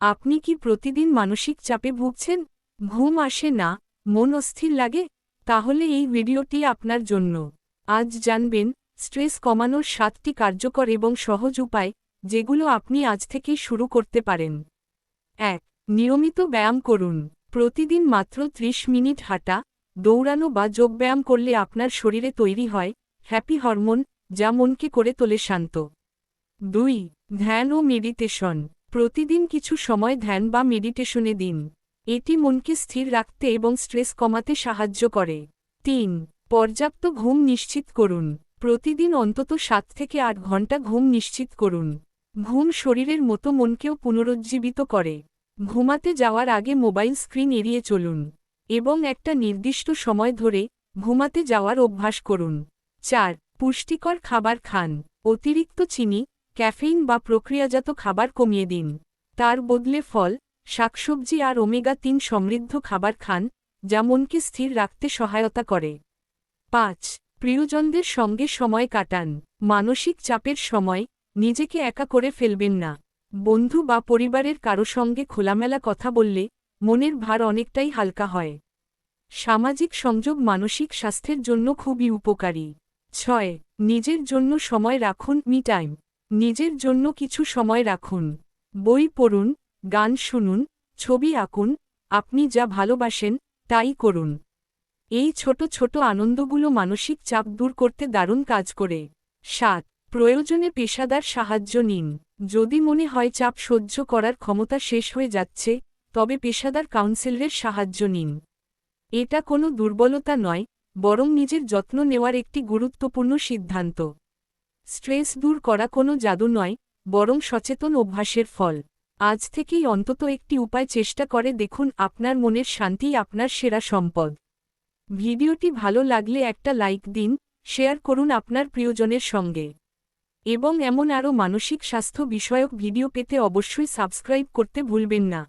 আপনি কি প্রতিদিন মানসিক চাপে ভুগছেন? ঘুম আসে না, মন অস্থির লাগে? তাহলে এই ভিডিওটি আপনার জন্য। আজ জানবেন স্ট্রেস কমানোর 7টি কার্যকর এবং সহজ উপায়, যেগুলো আপনি আজ থেকেই শুরু করতে পারেন। ১. নিয়মিত ব্যায়াম করুন। প্রতিদিন মাত্র 30 মিনিট হাঁটা, দৌড়ানো বা যোগব্যায়াম করলে আপনার শরীরে তৈরি হয় হ্যাপি হরমোন, যা মনকে করে তোলে শান্ত। ২. ধ্যান ও মেডিটেশন। প্রতিদিন কিছু সময় ধ্যান বা মেডিটেশনে দিন। এটি মনকে স্থির রাখতে এবং স্ট্রেস কমাতে সাহায্য করে। ৩. পর্যাপ্ত ঘুম নিশ্চিত করুন। প্রতিদিন অন্তত 7 থেকে 8 ঘন্টা ঘুম নিশ্চিত করুন। ঘুম শরীরের মতো মনকেও পুনরুজ্জীবিত করে। ঘুমাতে যাওয়ার আগে মোবাইল স্ক্রিন এড়িয়ে চলুন এবং একটা নির্দিষ্ট সময় ধরে ঘুমাতে যাওয়ার অভ্যাস করুন। ৪. পুষ্টিকর খাবার খান। অতিরিক্ত চিনি, ক্যাফেইন বা প্রক্রিয়াজাত খাবার কমিয়ে দিন। তার বদলে ফল, শাকসবজি আর ওমেগা-3 সমৃদ্ধ খাবার খান, যা মনকে স্থির রাখতে সহায়তা করে। ৫. প্রিয়জনদের সঙ্গে সময় কাটান। মানসিক চাপের সময় নিজেকে একা করে ফেলবেন না। বন্ধু বা পরিবারের কারো সঙ্গে খোলামেলা কথা বললে মনের ভার অনেকটাই হালকা হয়। সামাজিক সংযোগ মানসিক স্বাস্থ্যের জন্য খুবই উপকারী। ৬. নিজের জন্য সময় রাখুন। Me time. নিজের জন্য কিছু সময় রাখুন। বই পড়ুন, গান শুনুন, ছবি আঁকুন, আপনি যা ভালোবাসেন তাই করুন। এই ছোট ছোট আনন্দগুলো মানসিক চাপ দূর করতে দারুণ কাজ করে। ৭. প্রয়োজনে পেশাদার সাহায্য নিন। যদি মনে হয় চাপ সহ্য করার ক্ষমতা শেষ হয়ে যাচ্ছে, তবে পেশাদার কাউন্সেলরের সাহায্য নিন। এটা কোনো দুর্বলতা নয়, বরং নিজের যত্ন নেওয়ার একটি গুরুত্বপূর্ণ সিদ্ধান্ত। স্ট্রেস দূর করা কোনো জাদু নয়, বরং সচেতন অভ্যাসের ফল। আজ থেকেই অন্তত একটি উপায় চেষ্টা করে দেখুন, আপনার মনের শান্তিই আপনার সেরা সম্পদ। ভিডিওটি ভালো লাগলে একটা লাইক দিন, শেয়ার করুন আপনার প্রিয়জনের সঙ্গে। এবং এমন আরও মানসিক স্বাস্থ্য বিষয়ক ভিডিও পেতে অবশ্যই সাবস্ক্রাইব করতে ভুলবেন না।